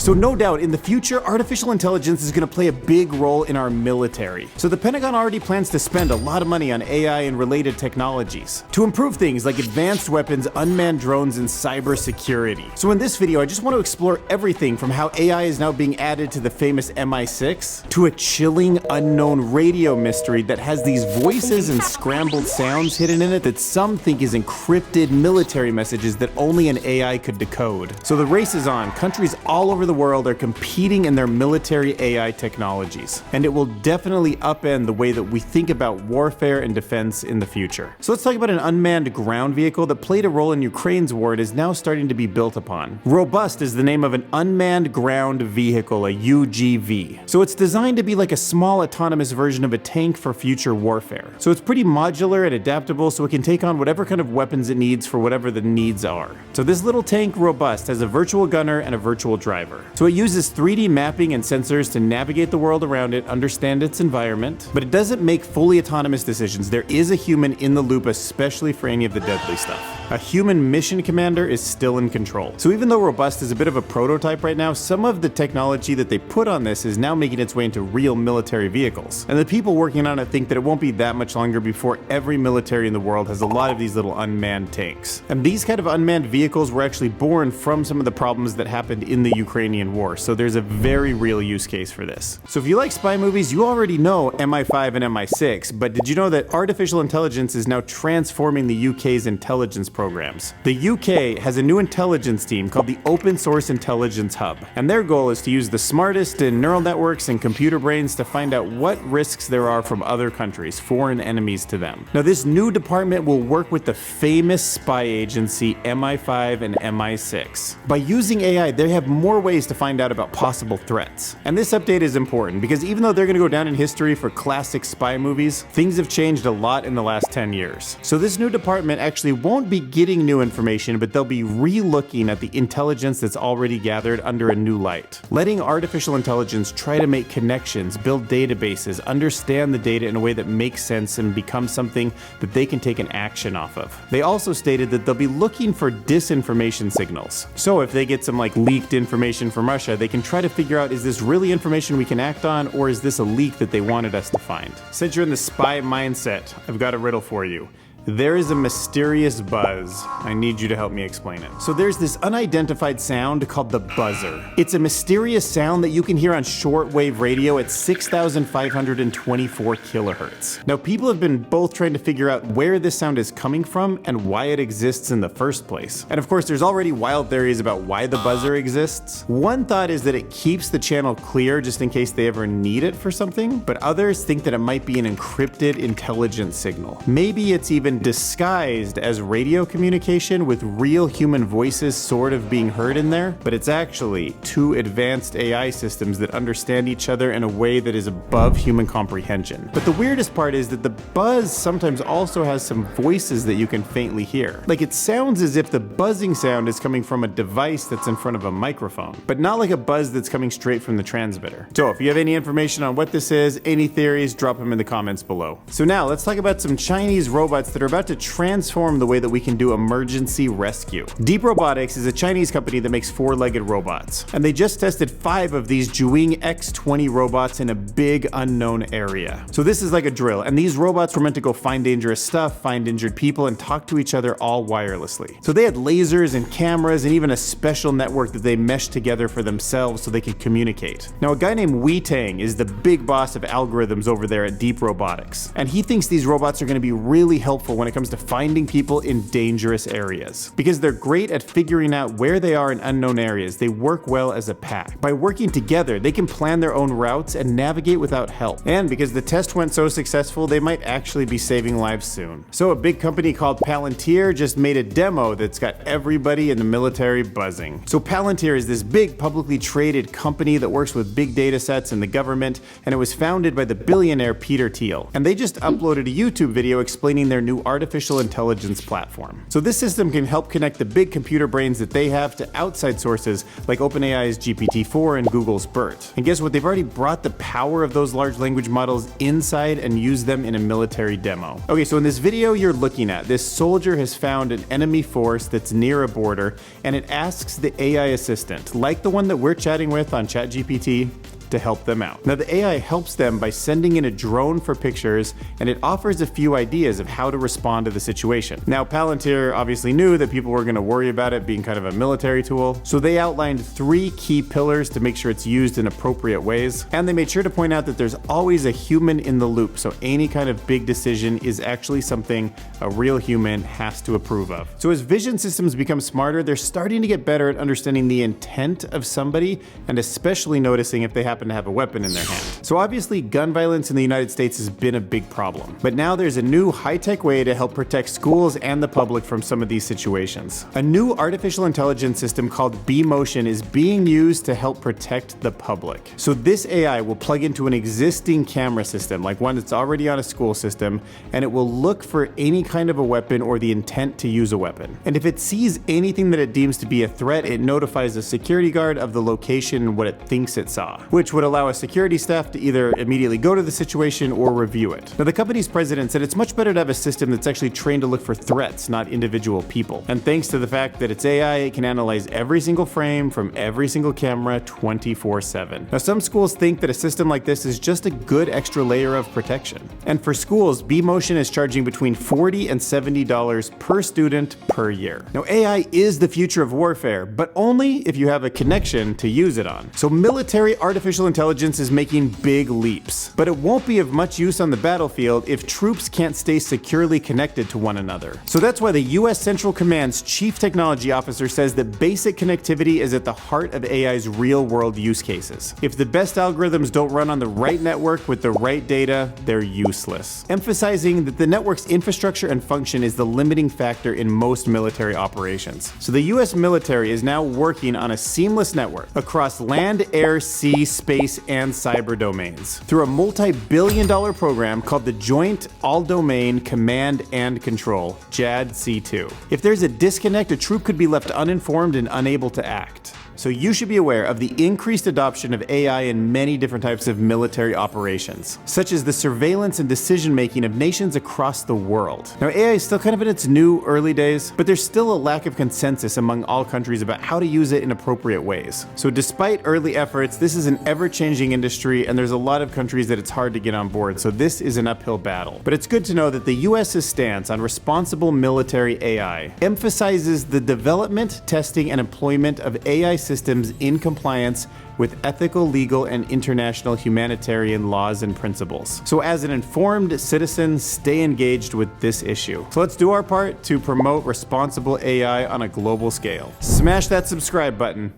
So no doubt, in the future, artificial intelligence is going to play a big role in our military. So the Pentagon already plans to spend a lot of money on AI and related technologies to improve things like advanced weapons, unmanned drones, and cybersecurity. So in this video, I just want to explore everything from how AI is now being added to the famous MI6 to a chilling unknown radio mystery that has these voices and scrambled sounds hidden in it that some think is encrypted military messages that only an AI could decode. So the race is on. Countries all over the world are competing in their military AI technologies, and it will definitely upend the way that we think about warfare and defense in the future. So let's talk about an unmanned ground vehicle that played a role in Ukraine's war and is now starting to be built upon. Robust is the name of an unmanned ground vehicle, a UGV. So it's designed to be like a small autonomous version of a tank for future warfare. So it's pretty modular and adaptable, so it can take on whatever kind of weapons it needs for whatever the needs are. So this little tank, Robust, has a virtual gunner and a virtual driver. So it uses 3D mapping and sensors to navigate the world around it, understand its environment, but it doesn't make fully autonomous decisions. There is a human in the loop, especially for any of the deadly stuff. A human mission commander is still in control. So even though Robust is a bit of a prototype right now, some of the technology that they put on this is now making its way into real military vehicles. And the people working on it think that it won't be that much longer before every military in the world has a lot of these little unmanned tanks. And these kind of unmanned vehicles were actually born from some of the problems that happened in the Ukrainian war. So there's a very real use case for this. So if you like spy movies, you already know MI5 and MI6, but did you know that artificial intelligence is now transforming the UK's intelligence programs? The UK has a new intelligence team called the Open Source Intelligence Hub, and their goal is to use the smartest in neural networks and computer brains to find out what risks there are from other countries, foreign enemies to them. Now this new department will work with the famous spy agency MI5 and MI6. By using AI, they have more ways to find out about possible threats. And this update is important because even though they're going to go down in history for classic spy movies, things have changed a lot in the last 10 years. So this new department actually won't be getting new information, but they'll be re-looking at the intelligence that's already gathered under a new light, letting artificial intelligence try to make connections, build databases, understand the data in a way that makes sense and become something that they can take an action off of. They also stated that they'll be looking for disinformation signals. So if they get some leaked information from Russia, they can try to figure out, is this really information we can act on, or is this a leak that they wanted us to find? Since you're in the spy mindset, I've got a riddle for you. There is a mysterious buzz. I need you to help me explain it. So there's this unidentified sound called the buzzer. It's a mysterious sound that you can hear on shortwave radio at 6,524 kilohertz. Now people have been both trying to figure out where this sound is coming from and why it exists in the first place. And of course there's already wild theories about why the buzzer exists. One thought is that it keeps the channel clear just in case they ever need it for something, but others think that it might be an encrypted intelligence signal. Maybe it's even disguised as radio communication with real human voices sort of being heard in there, but it's actually two advanced AI systems that understand each other in a way that is above human comprehension. But the weirdest part is that the buzz sometimes also has some voices that you can faintly hear. It sounds as if the buzzing sound is coming from a device that's in front of a microphone, but not like a buzz that's coming straight from the transmitter. So if you have any information on what this is, any theories, drop them in the comments below. So now let's talk about some Chinese robots that are about to transform the way that we can do emergency rescue. Deep Robotics is a Chinese company that makes four-legged robots, and they just tested 5 of these Jueying X20 robots in a big unknown area. So this is like a drill, and these robots were meant to go find dangerous stuff, find injured people, and talk to each other all wirelessly. So they had lasers and cameras and even a special network that they meshed together for themselves so they could communicate. Now a guy named Jueying is the big boss of algorithms over there at Deep Robotics, and he thinks these robots are going to be really helpful when it comes to finding people in dangerous areas. Because they're great at figuring out where they are in unknown areas, they work well as a pack. By working together, they can plan their own routes and navigate without help. And because the test went so successful, they might actually be saving lives soon. So a big company called Palantir just made a demo that's got everybody in the military buzzing. So Palantir is this big publicly traded company that works with big data sets in the government, and it was founded by the billionaire Peter Thiel. And they just uploaded a YouTube video explaining their new new artificial intelligence platform. So this system can help connect the big computer brains that they have to outside sources like OpenAI's GPT-4 and Google's BERT. And guess what? They've already brought the power of those large language models inside and used them in a military demo. Okay, so in this video you're looking at, this soldier has found an enemy force that's near a border, and it asks the AI assistant, like the one that we're chatting with on ChatGPT, to help them out. Now the AI helps them by sending in a drone for pictures, and it offers a few ideas of how to respond to the situation. Now Palantir obviously knew that people were going to worry about it being kind of a military tool, so they outlined 3 key pillars to make sure it's used in appropriate ways, and they made sure to point out that there's always a human in the loop, so any kind of big decision is actually something a real human has to approve of. So as vision systems become smarter, they're starting to get better at understanding the intent of somebody, and especially noticing if they happen to have a weapon in their hand. So obviously gun violence in the United States has been a big problem, but now there's a new high-tech way to help protect schools and the public from some of these situations. A new artificial intelligence system called B-Motion is being used to help protect the public. So this AI will plug into an existing camera system, like one that's already on a school system, and it will look for any kind of a weapon or the intent to use a weapon. And if it sees anything that it deems to be a threat, it notifies the security guard of the location and what it thinks it saw, which would allow a security staff to either immediately go to the situation or review it. Now the company's president said it's much better to have a system that's actually trained to look for threats, not individual people. And thanks to the fact that it's AI, it can analyze every single frame from every single camera 24/7. Now some schools think that a system like this is just a good extra layer of protection. And for schools, B-Motion is charging between $40 and $70 per student per year. Now AI is the future of warfare, but only if you have a connection to use it on. So military artificial intelligence is making big leaps, but it won't be of much use on the battlefield if troops can't stay securely connected to one another. So that's why the US Central Command's Chief Technology Officer says that basic connectivity is at the heart of AI's real-world use cases. If the best algorithms don't run on the right network with the right data, they're useless. Emphasizing that the network's infrastructure and function is the limiting factor in most military operations. So the US military is now working on a seamless network across land, air, sea, space, and cyber domains through a multi-billion-dollar program called the Joint All-Domain Command and Control, JADC2. If there's a disconnect, a troop could be left uninformed and unable to act. So you should be aware of the increased adoption of AI in many different types of military operations, such as the surveillance and decision-making of nations across the world. Now AI is still kind of in its new early days, but there's still a lack of consensus among all countries about how to use it in appropriate ways. So despite early efforts, this is an ever-changing industry, and there's a lot of countries that it's hard to get on board, so this is an uphill battle. But it's good to know that the US's stance on responsible military AI emphasizes the development, testing, and employment of AI systems in compliance with ethical, legal, and international humanitarian laws and principles. So as an informed citizen, stay engaged with this issue. So let's do our part to promote responsible AI on a global scale. Smash that subscribe button.